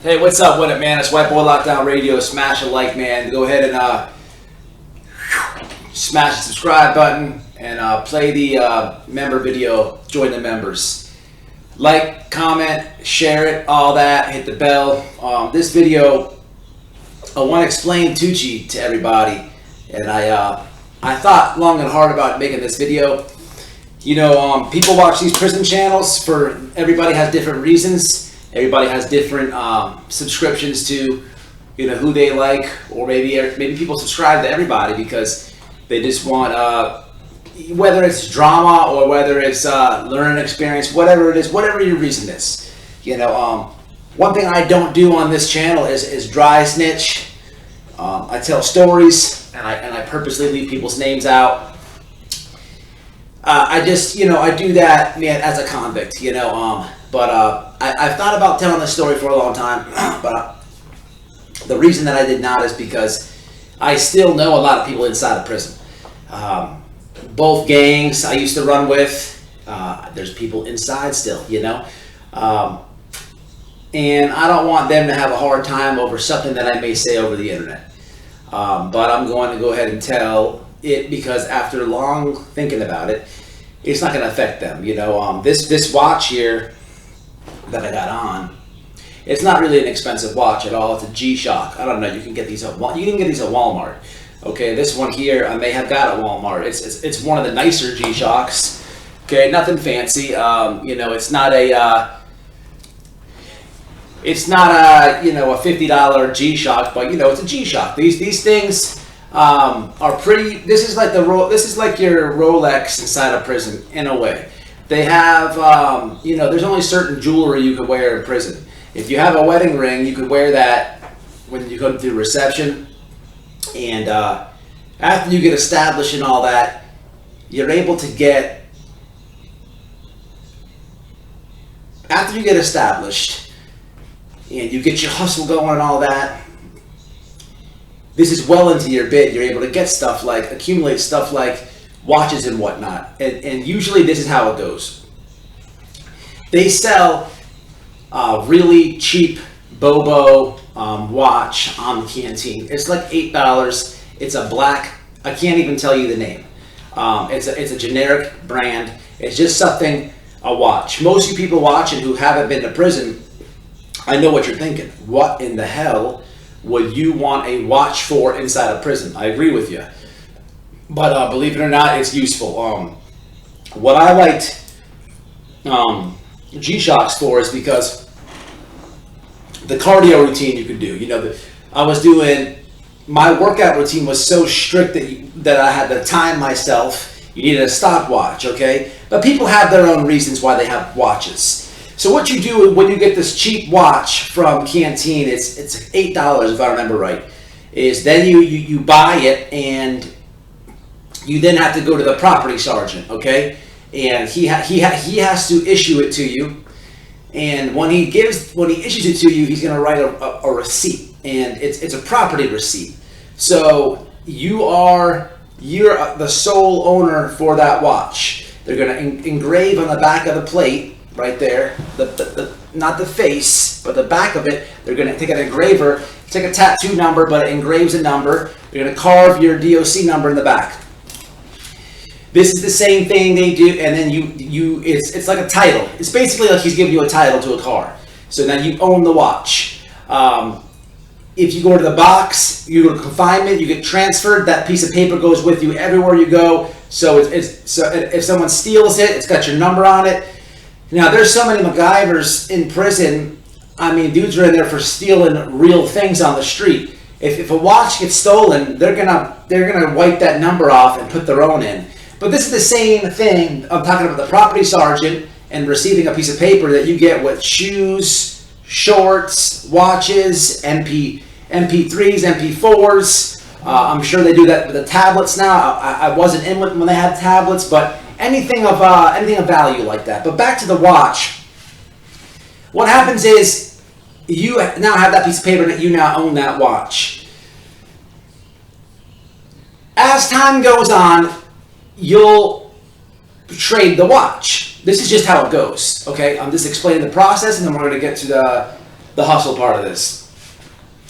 Hey, what's up with it, man? It's White Boy Lockdown Radio. Smash a like, man. Go ahead and smash the subscribe button and play the member video. Join the members. Like, comment, share it, all that. Hit the bell. This video, I want to explain Tucci to everybody, and I thought long and hard about making this video. You know, people watch these prison channels for everybody has different reasons. Everybody has different subscriptions to, you know, who they like, or maybe people subscribe to everybody because they just want, whether it's drama or whether it's learning experience, whatever it is, whatever your reason is. You know, one thing I don't do on this channel is dry snitch. I tell stories and I purposely leave people's names out. I just, you know, I do that, man, as a convict, you know, I've thought about telling this story for a long time, but the reason that I did not is because I still know a lot of people inside of prison. Both gangs I used to run with, there's people inside still, you know, and I don't want them to have a hard time over something that I may say over the internet, but I'm going to go ahead and tell it because after long thinking about it, it's not going to affect them. You know, this watch here that I got on, it's not really an expensive watch at all. It's a G-Shock. I don't know. You can get these at Walmart. Okay, this one here I may have got at Walmart. It's one of the nicer G-Shocks. Okay, nothing fancy. You know, it's not a you know, a $50 G-Shock, but you know, it's a G-Shock. These things are pretty. This is like your Rolex inside of prison in a way. They have, you know, there's only certain jewelry you can wear in prison. If you have a wedding ring, you could wear that when you come through reception. And after you get established and all that, you're able to get, after you get established and you get your hustle going and all that, this is well into your bid. You're able to get stuff like, accumulate stuff like watches and whatnot, and usually this is how it goes. They sell really cheap Bobo watch on the canteen. It's like $8. It's a black. I can't even tell you the name. It's a generic brand. It's just something, a watch. Most of you people watching who haven't been to prison, I know what you're thinking. What in the hell would you want a watch for inside a prison? I agree with you. But believe it or not, it's useful. What I liked G-Shocks for is because the cardio routine you could do. You know, I was doing, my workout routine was so strict that I had to time myself. You needed a stopwatch, okay? But people have their own reasons why they have watches. So what you do when you get this cheap watch from Canteen, it's $8 if I remember right, is then you buy it and you then have to go to the property sergeant, okay? And he has to issue it to you. And when he issues it to you, he's going to write a receipt, and it's a property receipt. So you're the sole owner for that watch. They're going to engrave on the back of the plate right there, not the face, but the back of it. They're going to take an engraver, take a tattoo number, but it engraves a number. They're going to carve your DOC number in the back. This is the same thing they do, and then it's like a title. It's basically like he's giving you a title to a car. So now you own the watch. If you go to the box, you go to confinement, you get transferred. That piece of paper goes with you everywhere you go. So so if someone steals it, it's got your number on it. Now there's so many MacGyvers in prison. I mean, dudes are in there for stealing real things on the street. If a watch gets stolen, they're gonna wipe that number off and put their own in. But this is the same thing. I'm talking about the property sergeant and receiving a piece of paper that you get with shoes, shorts, watches, MP3s, MP4s. I'm sure they do that with the tablets now. I wasn't in when they had tablets, but anything of value like that. But back to the watch. What happens is you now have that piece of paper that you now own that watch. As time goes on, you'll trade the watch. This is just how it goes, okay? I'm just explaining the process, and then we're going to get to the hustle part of this?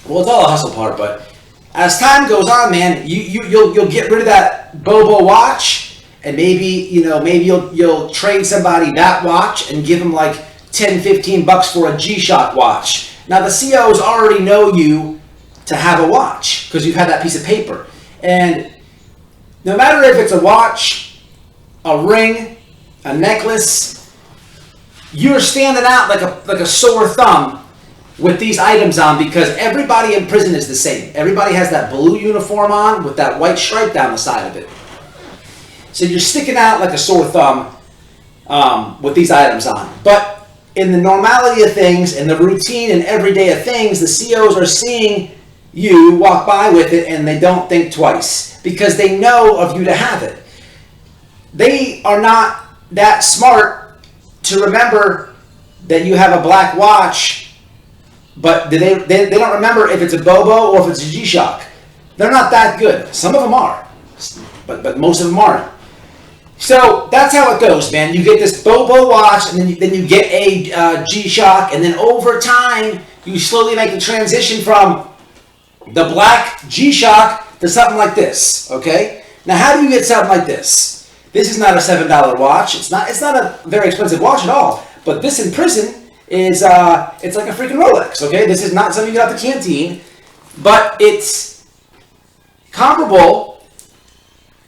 Well, it's all a hustle part, but as time goes on, man, you'll get rid of that Bobo watch, and maybe you'll trade somebody that watch and give them like $10-15 for a G-Shock watch. Now the COs already know you to have a watch because you've had that piece of paper, and no matter if it's a watch, a ring, a necklace, you're standing out like a sore thumb with these items on because everybody in prison is the same. Everybody has that blue uniform on with that white stripe down the side of it. So you're sticking out like a sore thumb with these items on. But in the normality of things, in the routine and everyday of things, the COs are seeing you walk by with it and they don't think twice because they know of you to have it. They are not that smart to remember that you have a black watch, but they don't remember if it's a Bobo or if it's a G-Shock. They're not that good. Some of them are, but most of them aren't. So that's how it goes, man. You get this Bobo watch, and then you get a G-Shock, and then over time, you slowly make the transition from the black G-Shock to something like this, okay? Now, how do you get something like this? This is not a $7 watch. It's not a very expensive watch at all. But this in prison is it's like a freaking Rolex, okay? This is not something you get out the canteen, but it's comparable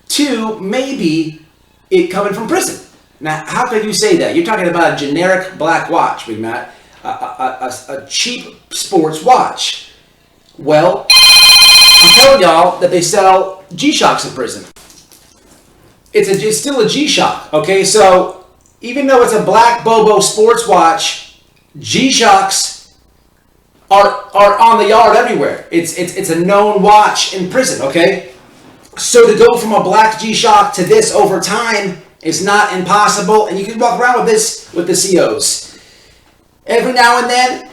to maybe it coming from prison. Now, how could you say that? You're talking about a generic black watch, Big Matt, a cheap sports watch. Well, I'm telling y'all that they sell G-Shocks in prison. It's still a G-Shock, okay? So even though it's a black Bobo sports watch, G-Shocks are on the yard everywhere. It's a known watch in prison, okay? So to go from a black G-Shock to this over time is not impossible, and you can walk around with this with the COs. Every now and then,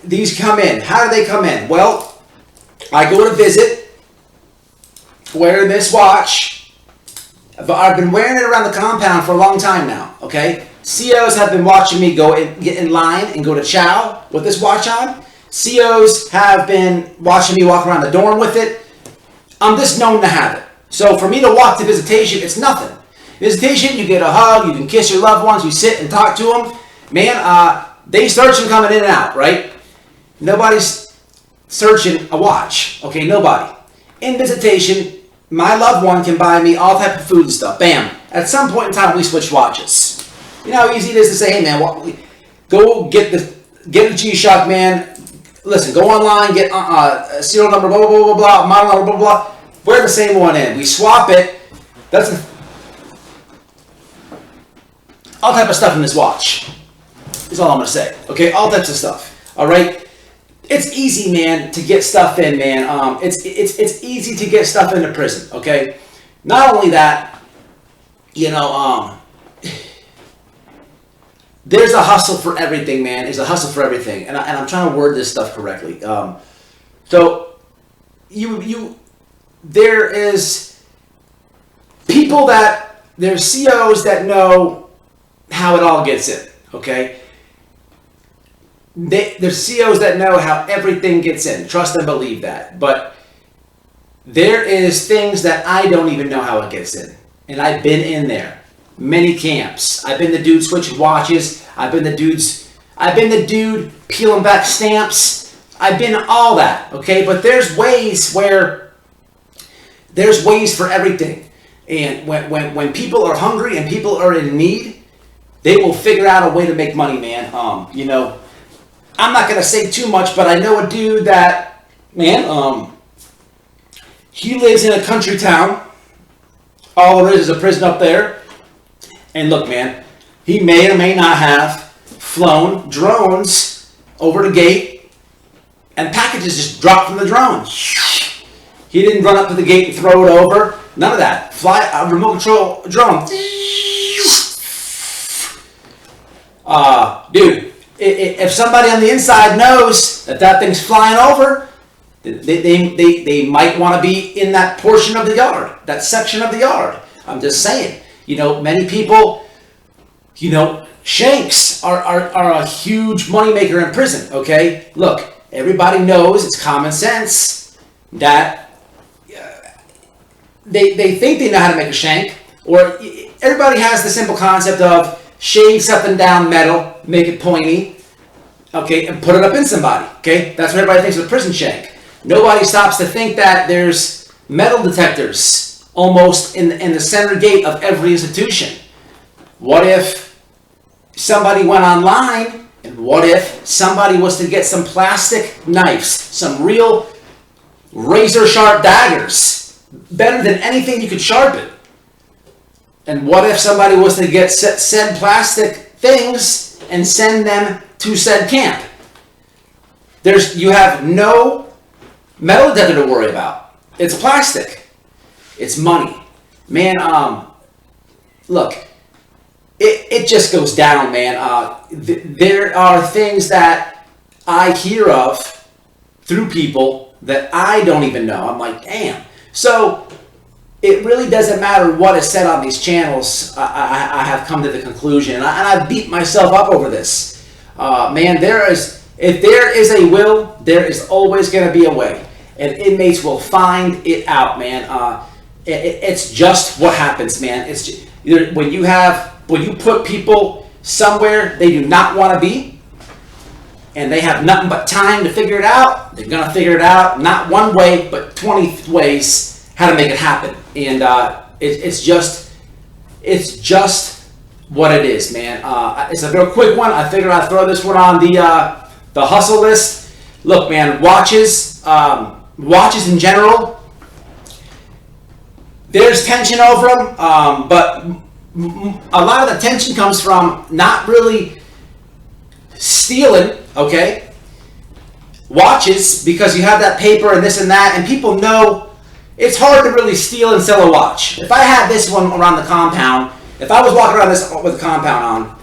these come in. How do they come in? Well, I go to visit, wear this watch. I've been wearing it around the compound for a long time now, okay? COs have been watching me get in line and go to chow with this watch on. COs have been watching me walk around the dorm with it. I'm just known to have it. So for me to walk to visitation, it's nothing. Visitation, you get a hug, you can kiss your loved ones, you sit and talk to them. Man, they searching coming in and out, right? Nobody's searching a watch, okay? Nobody. In visitation, my loved one can buy me all type of food and stuff. Bam. At some point in time, we switch watches. You know how easy it is to say, hey man, go get a G-Shock, man. Listen, go online, get serial number, blah, blah, blah, blah, blah, model number, blah, blah, blah. Wear the same one in. We swap it. That's all type of stuff in this watch. Is all I'm going to say. Okay? All types of stuff. All right? It's easy, man, to get stuff in, man. It's easy to get stuff into prison, okay? Not only that, you know, there's a hustle for everything, man. There's a hustle for everything, and I'm trying to word this stuff correctly. So there is people there's COs that know how it all gets in, okay? There's COs that know how everything gets in. Trust and believe that. But there is things that I don't even know how it gets in. And I've been in there. Many camps. I've been the dude switching watches. I've been the dude peeling back stamps. I've been all that. Okay? But there's ways for everything. And when people are hungry and people are in need, they will figure out a way to make money, man. You know, I'm not going to say too much, but I know a dude that, man, he lives in a country town. All there is a prison up there. And look, man, he may or may not have flown drones over the gate and packages just dropped from the drone. He didn't run up to the gate and throw it over. None of that. Fly a remote control drone. Dude. If somebody on the inside knows that thing's flying over, they might want to be in that portion of the yard, that section of the yard. I'm just saying. You know, many people, you know, Shanks are a huge moneymaker in prison, okay? Look, everybody knows, it's common sense, that they think they know how to make a shank, or everybody has the simple concept of shave something down metal, make it pointy, okay, and put it up in somebody, okay? That's what everybody thinks of a prison shank. Nobody stops to think that there's metal detectors almost in the center gate of every institution. What if somebody went online, and what if somebody was to get some plastic knives, some real razor sharp daggers, better than anything you could sharpen? And what if somebody was to get said plastic things and send them to said camp? You have no metal detector to worry about. It's plastic. It's money. Man, look, it just goes down, man. There are things that I hear of through people that I don't even know. I'm like, damn. So it really doesn't matter what is said on these channels. I have come to the conclusion, and I beat myself up over this. Man, if there is a will, there is always going to be a way. And inmates will find it out, man. It's just what happens, man. It's just, when you put people somewhere they do not want to be, and they have nothing but time to figure it out, they're going to figure it out, not one way, but 20 ways how to make it happen. And it's just what it is, man. It's a real quick one. I figured I'd throw this one on the hustle list. Look, man, watches in general, there's tension over them, but a lot of the tension comes from not really stealing, okay? Watches, because you have that paper and this and that, and people know it's hard to really steal and sell a watch. If I had this one around the compound, if I was walking around this with the compound on,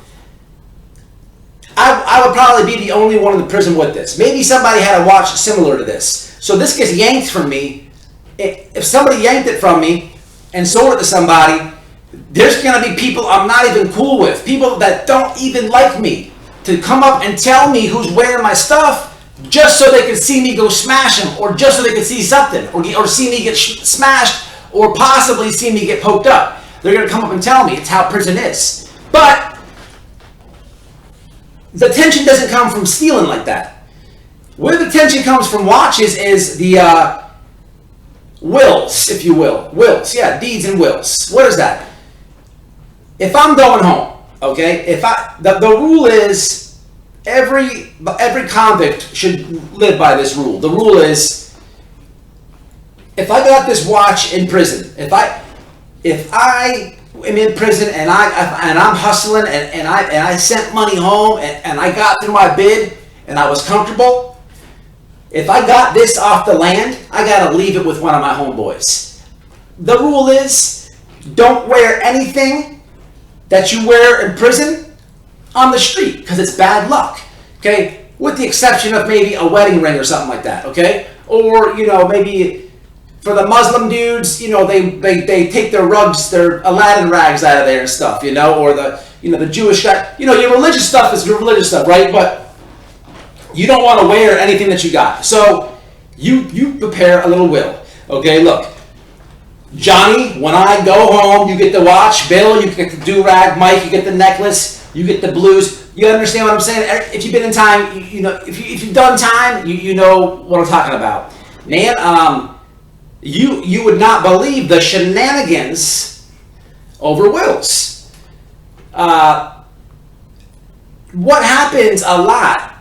I would probably be the only one in the prison with this. Maybe somebody had a watch similar to this. So this gets yanked from me. If somebody yanked it from me and sold it to somebody, there's going to be people I'm not even cool with, people that don't even like me, to come up and tell me who's wearing my stuff just so they can see me go smash them, or just so they can see something, or see me get smashed, or possibly see me get poked up. They're going to come up and tell me. It's how prison is. But the tension doesn't come from stealing like that. Where the tension comes from watches is the wills, if you will. Wills, yeah, deeds and wills. What is that? If I'm going home, okay, the rule is every convict should live by this rule. The rule is, if I got this watch in prison, if I am in prison and I'm hustling and I sent money home and I got through my bid and I was comfortable, if I got this off the land, I gotta leave it with one of my homeboys. The rule is, don't wear anything that you wear in prison on the street, because it's bad luck, okay? With the exception of maybe a wedding ring or something like that, okay? Or, maybe for the Muslim dudes, they take their rugs, their Aladdin rags out of there and stuff, or the Jewish guy, your religious stuff is your religious stuff, right? But you don't want to wear anything that you got. So you prepare a little will, okay? Look, Johnny, when I go home, you get the watch. Bill, you get the do-rag. Mike, you get the necklace. You get the blues. You understand what I'm saying? If you've been in time, if you've done time, you know what I'm talking about. Man, you would not believe the shenanigans over wills. What happens a lot,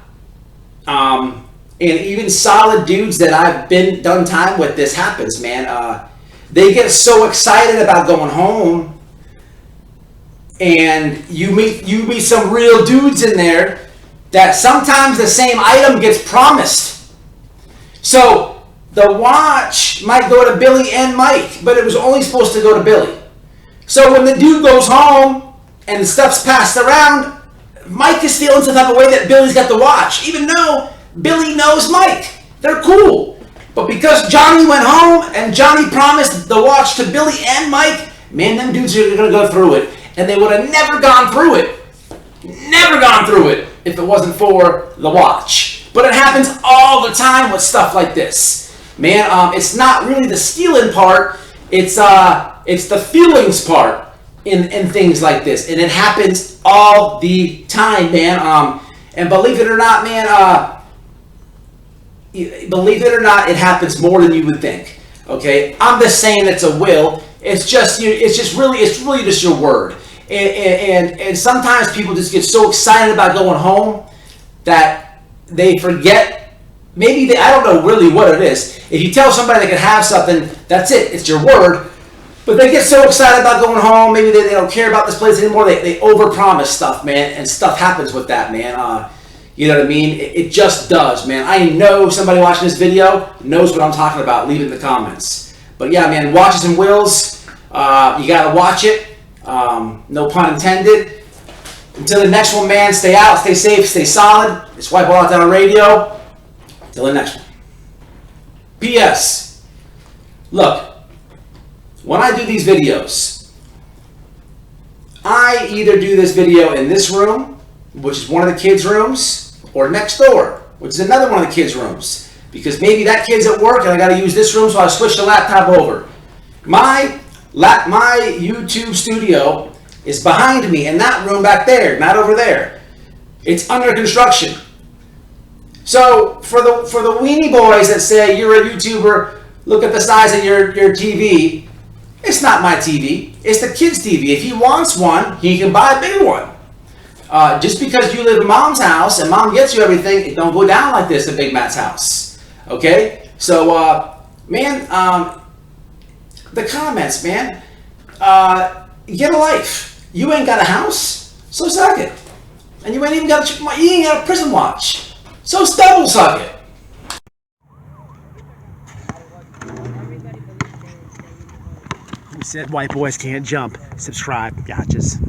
and even solid dudes that I've done time with, this happens, man. They get so excited about going home, and you meet some real dudes in there that sometimes the same item gets promised. So the watch might go to Billy and Mike, but it was only supposed to go to Billy. So when the dude goes home and the stuff's passed around, Mike is feeling some type of way that Billy's got the watch, even though Billy knows Mike. They're cool. But because Johnny went home and Johnny promised the watch to Billy and Mike, man, them dudes are going to go through it. And they would have never gone through it Never gone through it if it wasn't for the watch. But it happens all the time with stuff like this. Man, it's not really the stealing part, it's the feelings part in things like this. And it happens all the time, man. And believe it or not, man, it happens more than you would think. Okay, I'm just saying it's a will. It's really just your word. And sometimes people just get so excited about going home that they forget. Maybe I don't know really what it is. If you tell somebody they can have something, that's it. It's your word. But they get so excited about going home. Maybe they don't care about this place anymore. They overpromise stuff, man, and stuff happens with that, man. You know what I mean? It just does, man. I know somebody watching this video knows what I'm talking about. Leave it in the comments. But yeah, man, watches and wills. You gotta watch it. No pun intended. Until the next one, man, stay out, stay safe, stay solid. It's WHITEBOYRADIO. Till the next one. P.S. Look, when I do these videos, I either do this video in this room, which is one of the kids' rooms, or next door, which is another one of the kids' rooms. Because maybe that kid's at work and I got to use this room, so I switch the laptop over. My YouTube studio is behind me in that room back there, not over there. It's under construction. So for the weenie boys that say you're a YouTuber, look at the size of your TV. It's not my TV. It's the kid's TV. If he wants one, he can buy a bigger one. Just because you live in mom's house and mom gets you everything, it don't go down like this at Big Matt's house. Okay? So, man, the comments, man. Get a life. You ain't got a house, so suck it. And you ain't even got a prison watch. So double suck it. Who said white boys can't jump? Subscribe. Gotchas.